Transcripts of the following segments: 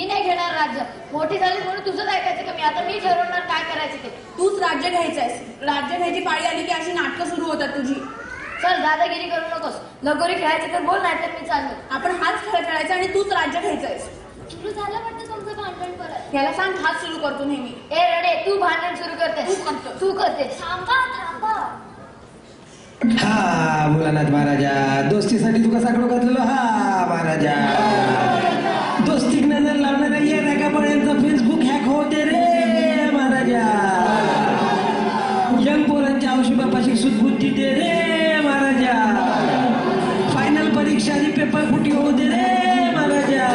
मी नाही घेणार राज्य. मोठी झाली म्हणून तुझंच ऐकायचं का मी? आता मी ठरवणार काय करायचं ते. तूच राज्य घ्यायचंयस. राज्य घ्यायची पाळी आली की अशी नाटकं सुरू होतात तुझी. चल दादागिरी करू नकोस. लगोरी खेळायचं तर बोल, नाही तर मी चाललो. आपण हाच खेळ खेळायचा आणि तूच राज्य घ्यायचंयस. सुरू झालं वाटतं तुमचं भांडण परत. याला सांग हाच सुरू करतो नेहमी. ए रडे, तू भांडण सुरू करतेस. तू करतेस. थांबा थांबा. हा मुलानाथ महाराजा, दोस्तीसाठी तुका साकडो घातलेलो. हा महाराजा, दोस्तीक नजर लावणाऱ्या या नकापड्यांचा फेसबुक हॅक होते रे महाराजा. यंग पोरांच्या औषधापाशी सुदबुद्धी दे रे महाराजा. फायनल परीक्षा आणि पेपर फुटी होऊ दे रे महाराजा.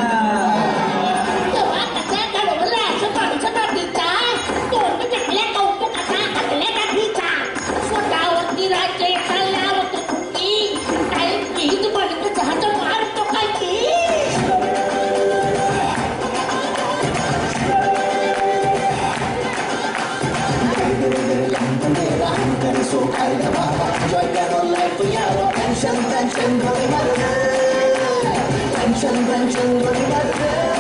Tension, tension,